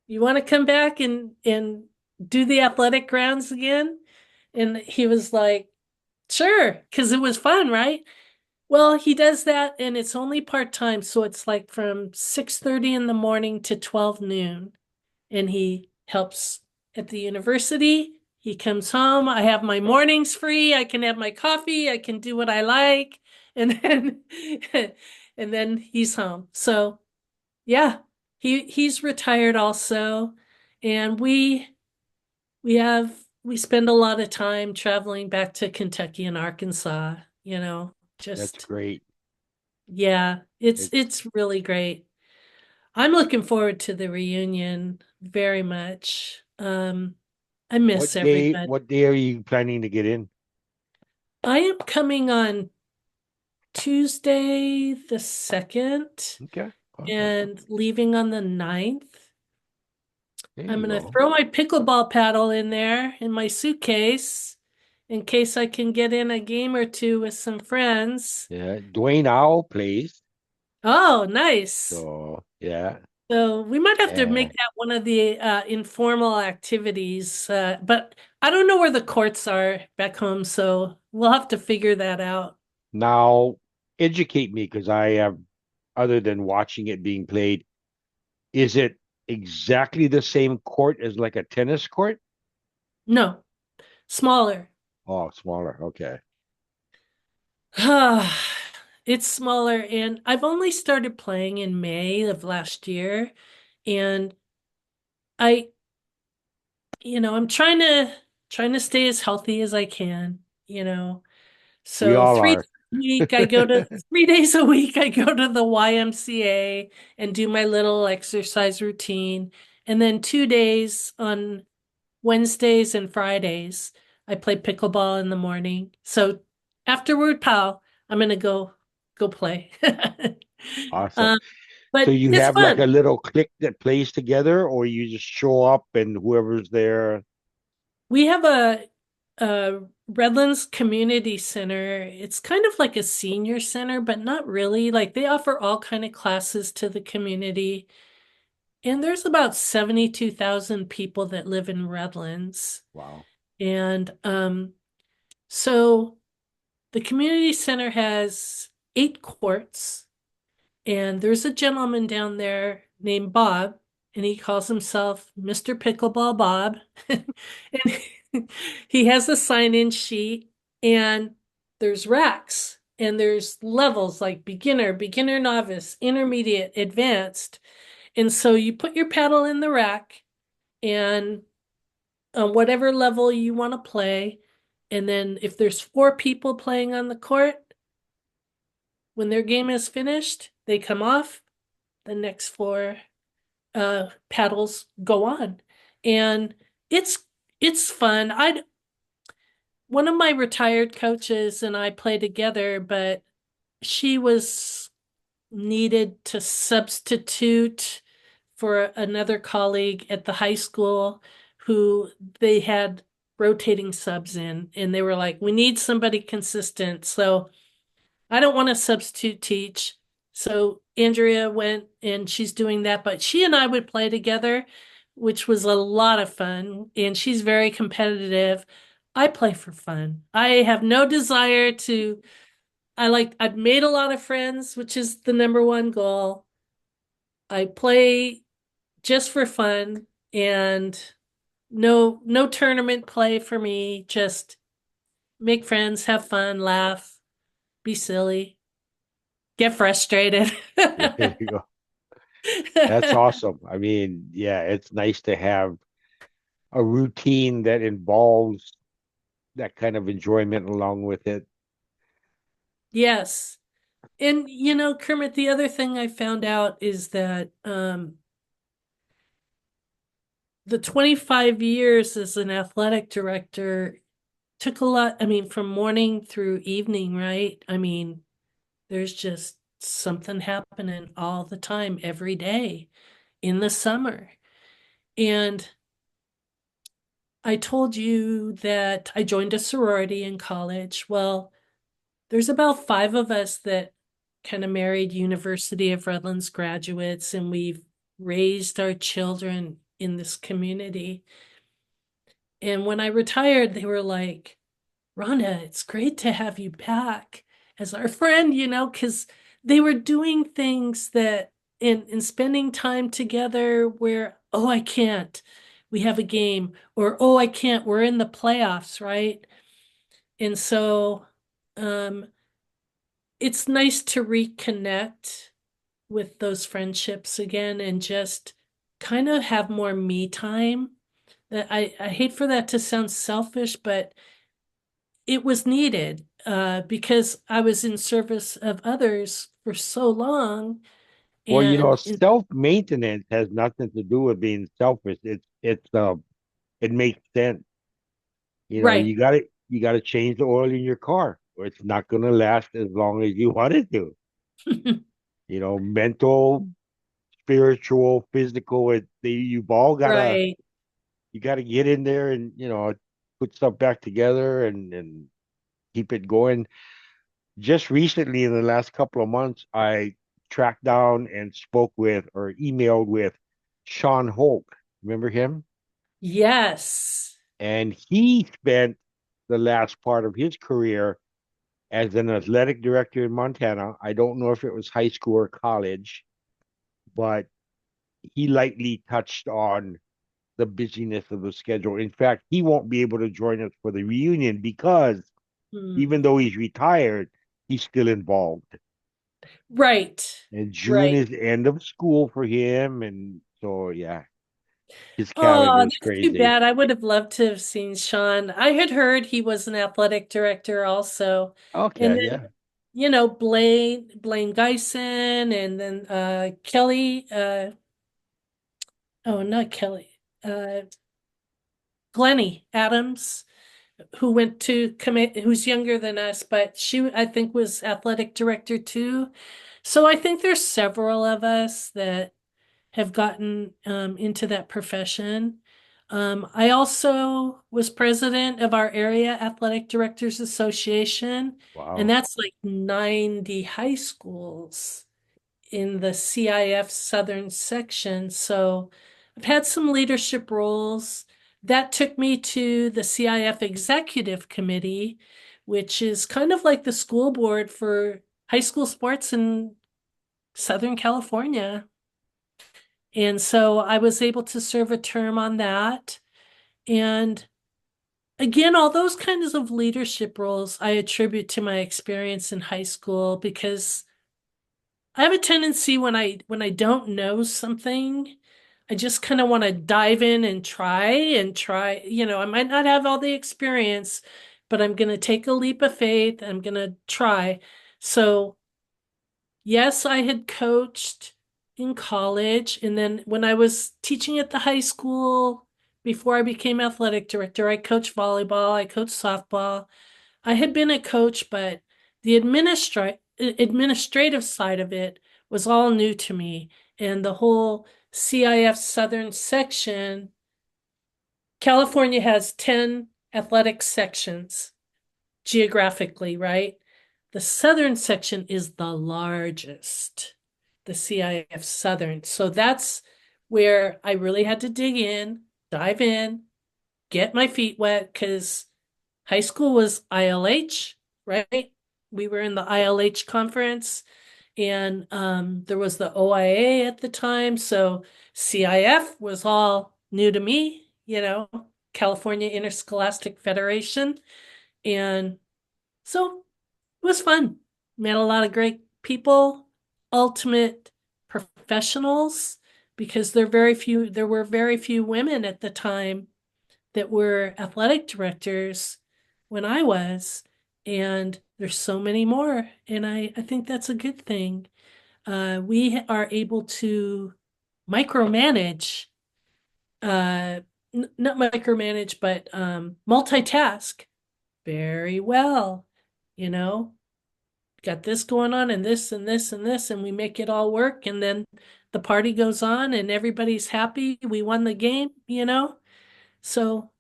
You want to come back and do the athletic grounds again?" And he was like, "Sure," because it was fun, right? Well, he does that and it's only part-time, so it's like from 6:30 in the morning to 12 noon. And he helps at the university. He comes home. I have my mornings free. I can have my coffee. I can do what I like. And then and then he's home. So yeah, he's retired also. And we spend a lot of time traveling back to Kentucky and Arkansas, That's just great. yeah, it's It's it's really great. I'm looking forward to the reunion very much. I miss everybody. what day are you planning to get in? I am coming on Tuesday the 2nd Okay, awesome. and leaving on the 9th. There I'm you gonna go. throw my pickleball paddle in there in my suitcase in case I can get in a game or two with some friends. Yeah, Dwayne Owl plays. Oh, nice. So yeah, So we might have to yeah. make that one of the informal activities, but I don't know where the courts are back home, so we'll have to figure that out. Now educate me because I have, other than watching it being played, is it exactly the same court as like a tennis court? No, smaller. Oh, smaller. Okay. It's smaller, and I've only started playing in May of last year, and I, I'm trying to stay as healthy as I can, you know. We So all are. 3 days a week, I go to the YMCA and do my little exercise routine. And then 2 days on Wednesdays and Fridays, I play pickleball in the morning. So afterward, pal, I'm gonna go play. Awesome. Um, So but you it's have like a fun. little clique that plays together, or you just show up and whoever's there. We have a Redlands Community Center. It's kind of like a senior center, but not really. Like they offer all kind of classes to the community. And there's about 72,000 people that live in Redlands. Wow. And so the community center has 8 courts. And there's a gentleman down there named Bob, and he calls himself Mr. Pickleball Bob. And he has a sign-in sheet, and there's racks, and there's levels like beginner, beginner novice, intermediate, advanced. And so you put your paddle in the rack, and on whatever level you want to play. And then if there's 4 people playing on the court, when their game is finished, they come off the next 4 paddles go on. And it's it's fun. I One of my retired coaches and I play together, but she was needed to substitute for another colleague at the high school who they had rotating subs in, and they were like, we need somebody consistent. So I don't want to substitute teach. So Andrea went and she's doing that, but she and I would play together, which was a lot of fun. And she's very competitive. I play for fun. I have no desire to, I've made a lot of friends, which is the number one goal. I play just for fun and no tournament play for me. Just make friends, have fun, laugh, be silly, get frustrated. There you go. That's awesome. I mean, yeah, it's nice to have a routine that involves that kind of enjoyment along with it. Yes. And Kermit, the other thing I found out is that the 25 years as an athletic director took a lot, I mean, from morning through evening, right? I mean, there's just something happening all the time, every day in the summer. And I told you that I joined a sorority in college. Well, there's about five of us that kind of married University of Redlands graduates, and we've raised our children in this community. And when I retired, they were like, Rhonda, it's great to have you back as our friend, because they were doing things that in spending time together where, oh, I can't, we have a game, or oh, I can't, we're in the playoffs, right? And so um, it's nice to reconnect with those friendships again and just kind of have more me time. That I hate for that to sound selfish, but it was needed because I was in service of others for so long. Well, And self-maintenance has nothing to do with being selfish. It makes sense. right. You gotta change the oil in your car, or it's not gonna last as long as you want it to. Mental, spiritual, physical. You've all gotta Right. you gotta get in there and put stuff back together and keep it going. Just recently, in the last couple of months, I tracked down and spoke with or emailed with Sean Hoke. Remember him? Yes. And he spent the last part of his career as an athletic director in Montana. I don't know if it was high school or college, but he lightly touched on the busyness of the schedule. In fact, he won't be able to join us for the reunion because even Hmm. though he's retired, he's still involved. Right. And June Right. is end of school for him. And so, yeah, his calendar Oh, is that's too crazy. bad. I would have loved to have seen Sean. I had heard he was an athletic director also. And Okay, then, yeah. Blaine Geisen, and then Kelly, oh, not Kelly, uh, Glennie Adams, who went to commit, who's younger than us, but she, I think, was athletic director too. So I think there's several of us that have gotten into that profession. I also was president of our area athletic directors association, and Wow. that's like 90 high schools in the CIF Southern section. So I've had some leadership roles. That took me to the CIF Executive Committee, which is kind of like the school board for high school sports in Southern California. And so I was able to serve a term on that. And again, all those kinds of leadership roles I attribute to my experience in high school because I have a tendency when I don't know something, I just kind of want to dive in and try. I might not have all the experience, but I'm going to take a leap of faith. I'm going to try. So, yes, I had coached in college, and then when I was teaching at the high school before I became athletic director, I coached volleyball, I coached softball. I had been a coach, but the administrative side of it was all new to me. And the whole CIF Southern section, California has 10 athletic sections geographically, right? The Southern section is the largest, the CIF Southern. So that's where I really had to dig in, dive in, get my feet wet, because high school was ILH, right? We were in the ILH conference, and there was the OIA at the time. So CIF was all new to me, California Interscholastic Federation. And so it was fun. Met a lot of great people, ultimate professionals, because there were very few women at the time that were athletic directors when I was. and there's so many more, and I think that's a good thing. We are able to micromanage, not micromanage, but multitask very well. You know, got this going on and this and this and this, and we make it all work, and then the party goes on and everybody's happy. We won the game, So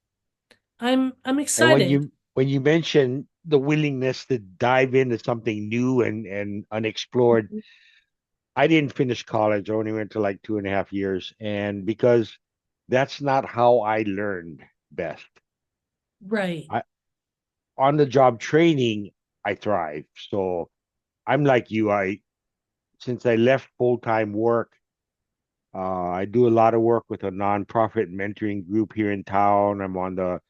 I'm And excited. when you mention the willingness to dive into something new and unexplored, I didn't finish college. I only went to like 2.5 years. And because that's not how I learned best. Right. I On the job training, I thrive. So I'm like you. I Since I left full-time work, I do a lot of work with a nonprofit mentoring group here in town. I'm on the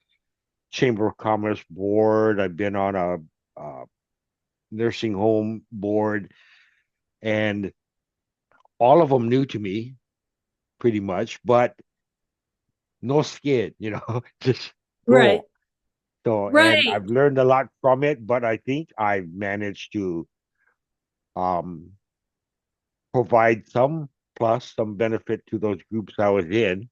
Chamber of Commerce board. I've been on a nursing home board, and all of them new to me, pretty much, but no skid, just Right. go. So, and Right. I've learned a lot from it, but I think I've managed to um, provide some plus, some benefit to those groups I was in.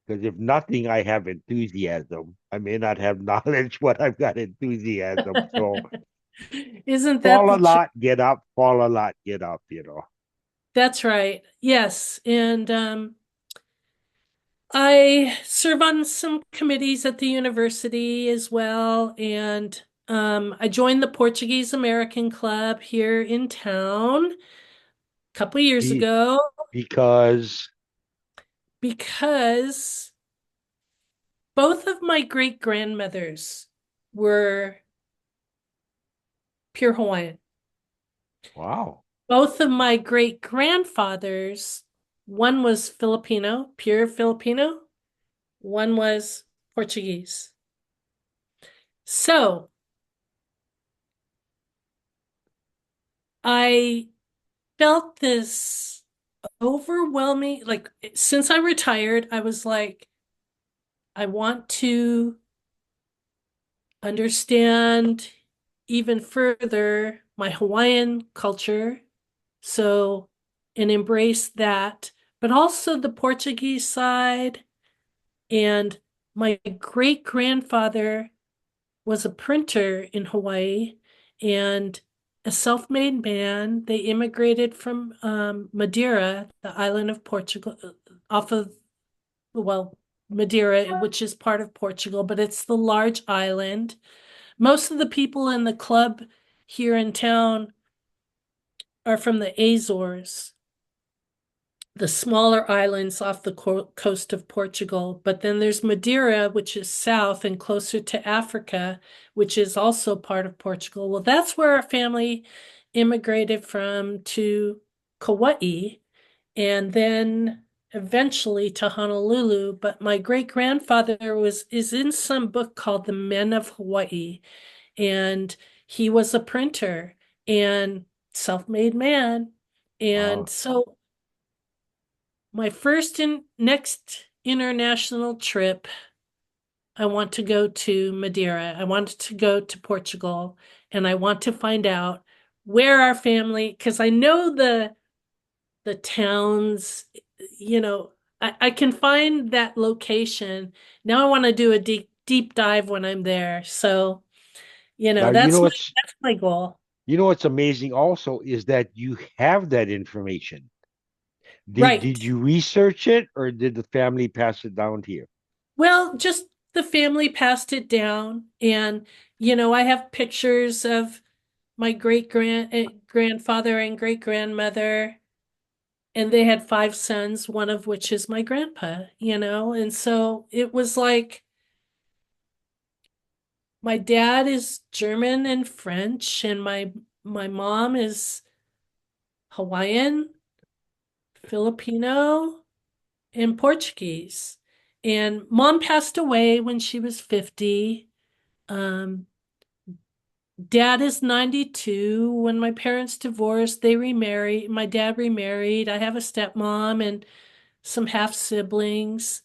Because if nothing, I have enthusiasm. I may not have knowledge, but I've got enthusiasm. So Isn't that fall the a truth? lot, get up, fall a lot, get up. That's right. Yes. And I serve on some committees at the university as well. And I joined the Portuguese American Club here in town a couple years Be, ago because, because both of my great grandmothers were pure Hawaiian. wow. Both of my great grandfathers, one was Filipino, pure Filipino, one was Portuguese. So I felt this overwhelming, like since I retired, I was like, I want to understand even further my Hawaiian culture. So, and embrace that, but also the Portuguese side. And my great grandfather was a printer in Hawaii and a self-made man. They immigrated from Madeira, the island of Portugal, off of, well, Madeira, which is part of Portugal, but it's the large island. Most of the people in the club here in town are from the Azores, the smaller islands off the coast of Portugal. But then there's Madeira, which is south and closer to Africa, which is also part of Portugal. Well, that's where our family immigrated from to Kauai and then eventually to Honolulu. But my great grandfather is in some book called The Men of Hawaii, and he was a printer and self-made man. And Wow. so my first and next international trip, I want to go to Madeira. I want to go to Portugal, and I want to find out where our family, because I know the towns, you know, I can find that location. Now I want to do a deep dive when I'm there. So, Now, that's my goal. what's amazing also is that you have that information. Did Right. you research it or did the family pass it down to you? Well, just the family passed it down, and I have pictures of my grandfather and great grandmother, and they had five sons, one of which is my grandpa. And so it was like my dad is German and French, and my mom is Hawaiian, Filipino, and Portuguese. And mom passed away when she was 50. Um, Dad is 92. When my parents divorced, they remarried. My dad remarried. I have a stepmom and some half siblings.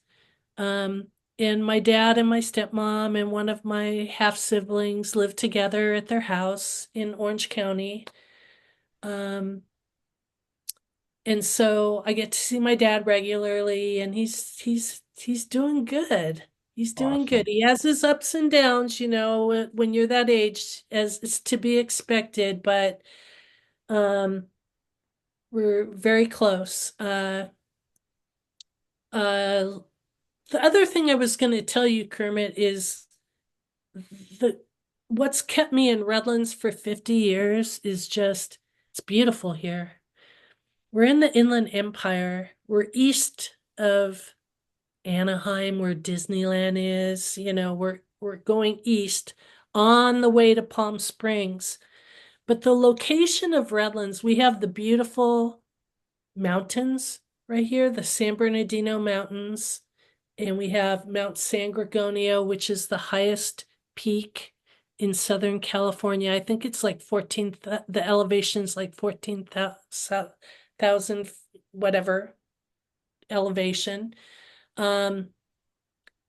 Um, and my dad and my stepmom and one of my half siblings live together at their house in Orange County. Um, and so I get to see my dad regularly, and he's doing good. He's doing good. Awesome. He has his ups and downs, when you're that age, as it's to be expected, but um, we're very close. Uh, the other thing I was going to tell you, Kermit, is the what's kept me in Redlands for 50 years is just it's beautiful here. We're in the Inland Empire. We're east of Anaheim, where Disneyland is. We're going east on the way to Palm Springs. But the location of Redlands, we have the beautiful mountains right here, the San Bernardino Mountains, and we have Mount San Gorgonio, which is the highest peak in Southern California. I think it's like 14, the elevation's like 14,000 whatever elevation. Um,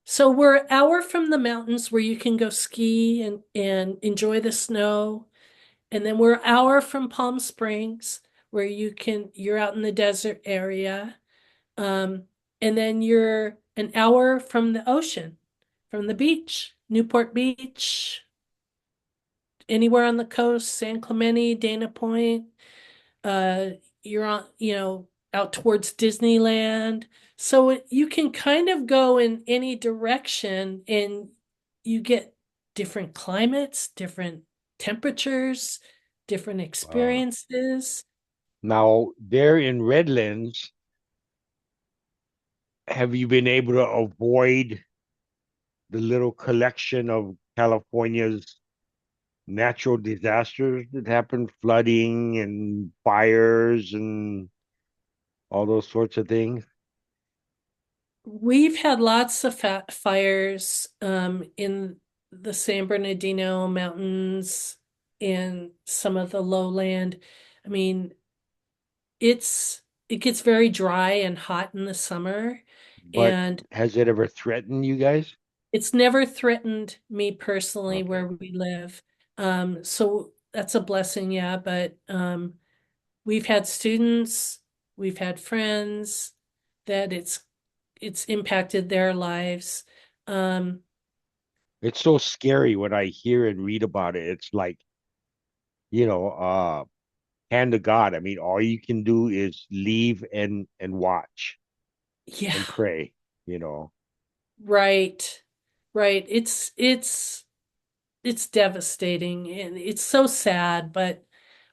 so we're an hour from the mountains where you can go ski and enjoy the snow. And then we're an hour from Palm Springs where you're out in the desert area. Um, and then you're an hour from the ocean, from the beach, Newport Beach, anywhere on the coast, San Clemente, Dana Point. Uh, you're on, out towards Disneyland. So you can kind of go in any direction and you get different climates, different temperatures, different Uh, experiences. Now, there in Redlands, have you been able to avoid the little collection of California's natural disasters that happen, flooding and fires and all those sorts of things? We've had lots of fires in the San Bernardino Mountains and some of the lowland. I mean, it gets very dry and hot in the summer, But and has it ever threatened you guys? it's never threatened me personally Okay. where we live. So that's a blessing, yeah. But we've had students, we've had friends that it's impacted their lives. Um, It's so scary when I hear and read about it. It's like, you know, hand to God. I mean, all you can do is leave and watch yeah, and pray, you know. right, right. It's devastating and it's so sad, but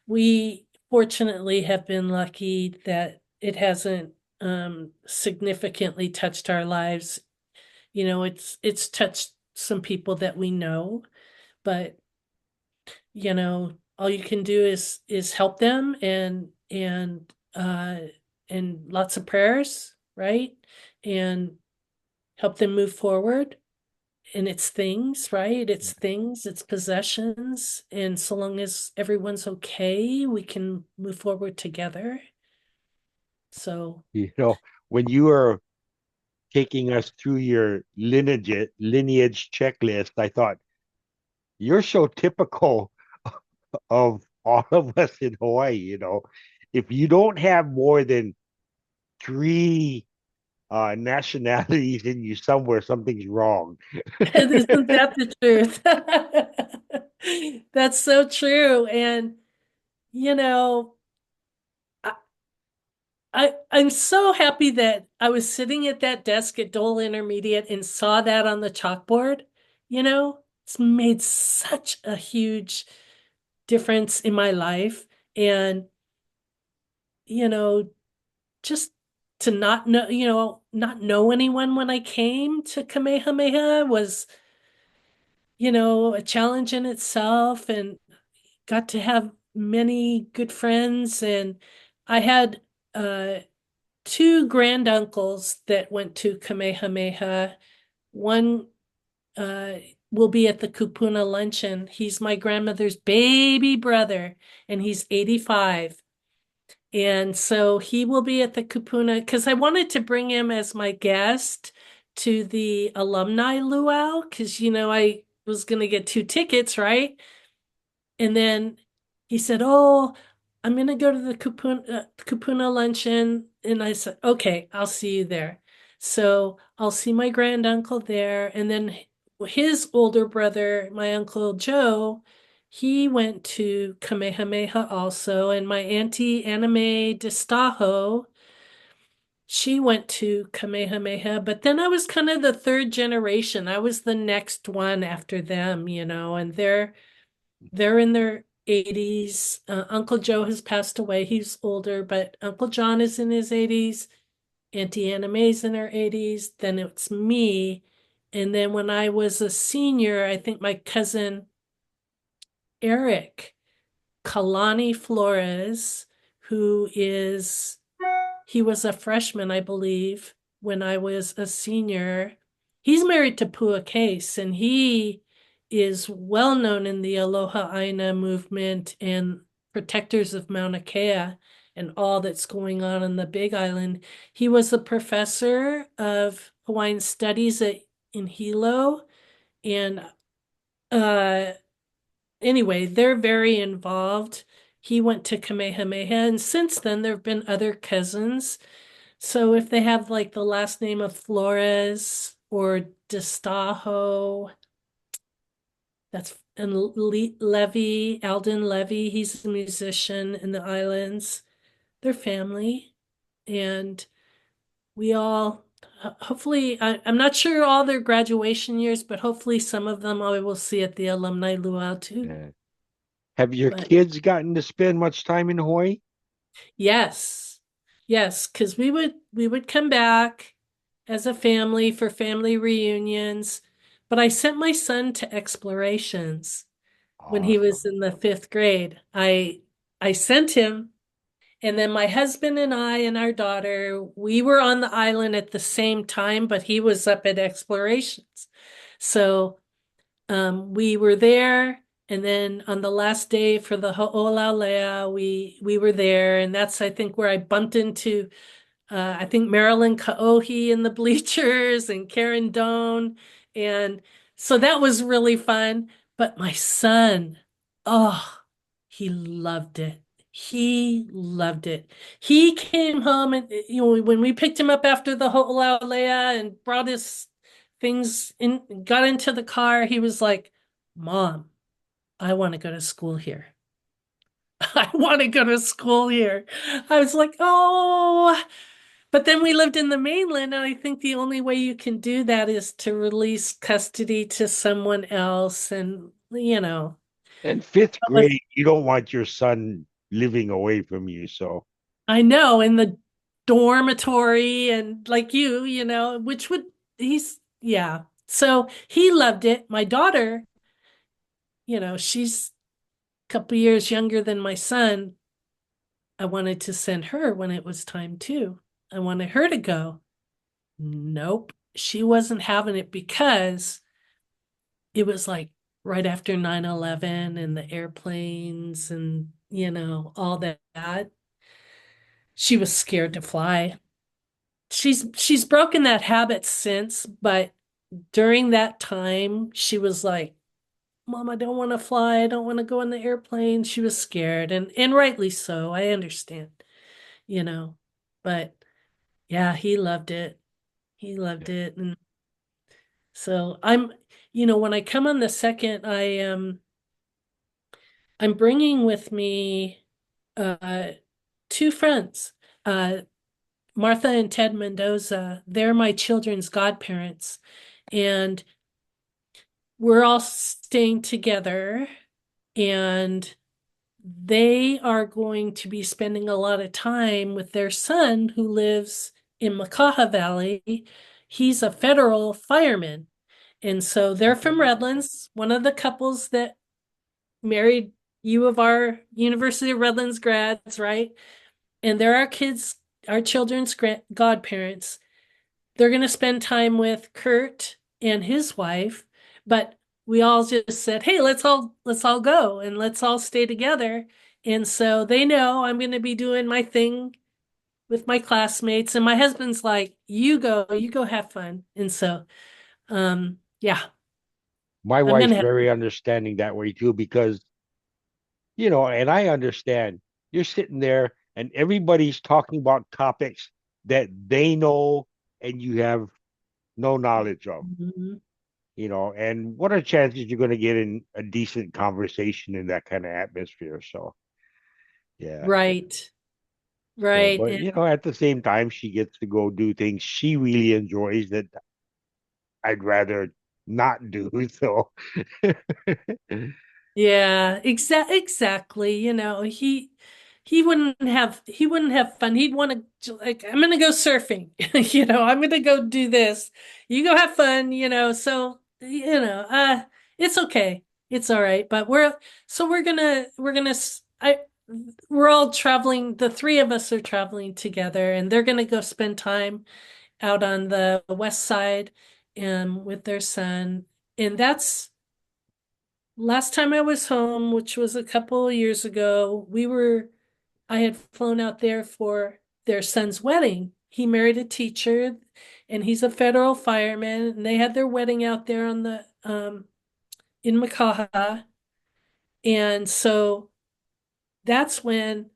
we fortunately have been lucky that it hasn't significantly touched our lives. It's touched some people that we know, but all you can do is help them and lots of prayers, right? And help them move forward. And it's things, right? It's things, it's possessions. And so long as everyone's okay, we can move forward together. So, You know, when you were taking us through your lineage checklist, I thought you're so typical of all of us in Hawaii, you know. If you don't have more than three nationalities in you somewhere, something's wrong. isn't that the truth? That's so true. And, you know, I, I'm so happy that I was sitting at that desk at Dole Intermediate and saw that on the chalkboard. It's made such a huge difference in my life. And, you know, just to not know anyone when I came to Kamehameha was, a challenge in itself, and got to have many good friends. And I had two granduncles that went to Kamehameha. One uh, will be at the Kupuna luncheon. He's my grandmother's baby brother, and he's 85. And so he will be at the Kupuna because I wanted to bring him as my guest to the alumni luau because, I was going to get 2 tickets, right? And then he said, "Oh, I'm going to go to the Kupuna luncheon." And I said, "Okay, I'll see you there." So I'll see my granduncle there. And then his older brother, my Uncle Joe, he went to Kamehameha also. And my Auntie Anime Distajo, she went to Kamehameha. But then I was kind of the third generation. I was the next one after them, and they're in their 80s. Uncle Joe has passed away. He's older, but Uncle John is in his 80s. Auntie Anna Mae's in her 80s. Then it's me. And then when I was a senior, I think my cousin Eric Kalani Flores, he was a freshman, I believe, when I was a senior. He's married to Pua Case, and he is well known in the Aloha Aina movement and protectors of Mauna Kea and all that's going on the Big Island. He was a professor of Hawaiian Studies in Hilo, and uh, anyway, they're very involved. He went to Kamehameha, and since then there have been other cousins. So if they have like the last name of Flores or Distajo, and Levy, Alden Levy, he's a musician in the islands. They're family, and we all hopefully I'm not sure all their graduation years, but hopefully some of them I will see at the alumni luau too. Yeah. Have your But kids gotten to spend much time in Hawaii? yes. Yes, because we would come back as a family for family reunions. But I sent my son to explorations when he was Awesome. in the 5th grade. I sent him, and then my husband and I and our daughter, we were on the island at the same time, but he was up at explorations. So we were there, and then on the last day for the Ho'olaulea, we were there, and that's I think where I bumped into I think Marilyn Kaohi in the bleachers and Karen Doan, and so that was really fun. But my son, oh, he loved it. He loved it. He came home and when we picked him up after the Ho'olaulea and brought his things in, got into the car, he was like, "Mom, I want to go to school here. I want to go to school here." I was like, "Oh." But then we lived in the mainland, and I think the only way you can do that is to release custody to someone else. And, And fifth with, grade, you don't want your son living away from you. So, I know in the dormitory and like yeah. So he loved it. My daughter, she's a couple years younger than my son. I wanted to send her when it was time too. I wanted her to go. Nope. She wasn't having it because it was like right after 9/11 and the airplanes and, all that. She was scared to fly. She's broken that habit since, but during that time, she was like, "Mom, I don't want to fly. I don't want to go on the airplane." She was scared, and rightly so. I understand, you know. But yeah, he loved it. He loved it. And so when I come on the second, I'm bringing with me uh, 2 friends, uh, Martha and Ted Mendoza. They're my children's godparents, and we're all staying together. And they are going to be spending a lot of time with their son who lives in Makaha Valley. He's a federal fireman. And so they're from Redlands, one of the couples that married U of R University of Redlands grads, right? And they're our children's godparents. They're going to spend time with Kurt and his wife, but we all just said, "Hey, let's all go and let's all stay together." And so they know I'm going to be doing my thing with my classmates, and my husband's like, you go have fun. And so, yeah, My I'm wife's gonna have, very understanding that way too, because and I understand you're sitting there and everybody's talking about topics that they know and you have no knowledge of, Mhm. and what are chances you're going to get in a decent conversation in that kind of atmosphere? So, yeah. Right, So, right. but at the same time, she gets to go do things she really enjoys that I'd rather not do. So, Yeah, exactly. He wouldn't have fun. He'd want to like I'm gonna go surfing. I'm gonna go do this. You go have fun, So, it's okay. It's all right. But we're gonna I we're all traveling. The three of us are traveling together, and they're gonna go spend time out on the west side with their son. And that's last time I was home, which was a couple of years ago, I had flown out there for their son's wedding. He married a teacher and he's a federal fireman, and they had their wedding out there in Makaha. And so that's when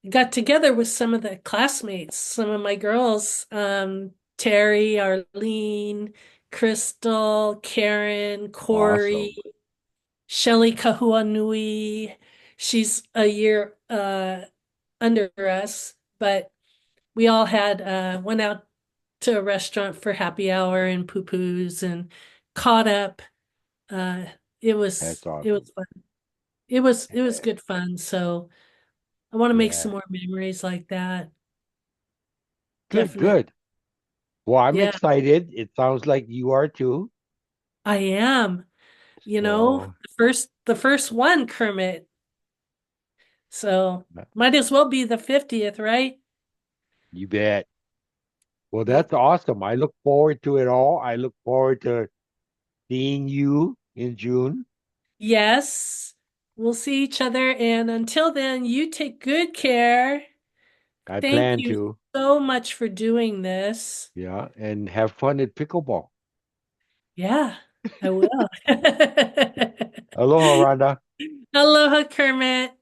I got together with some of the classmates, some of my girls, Terry, Arlene, Crystal, Karen, Corey, awesome. Shelly Kahuanui. She's a year under us, but we all had went out to a restaurant for happy hour and poo-poos and caught up. Uh, That's it awesome. was fun. It was good fun. So I want to make some Yeah. more memories like that. Good, Definitely. good. Well, I'm Yeah, excited. It sounds like you are too. I am. So, The first one, Kermit. So might as well be the 50th, right? you bet. Well, Yep. that's awesome. I look forward to it all. I look forward to seeing you in June. Yes, we'll see each other. And until then, you take good care. I Thank plan you to, so much for doing this. yeah, and have fun at pickleball. Yeah, I will. Aloha, Rhonda. Aloha, Kermit.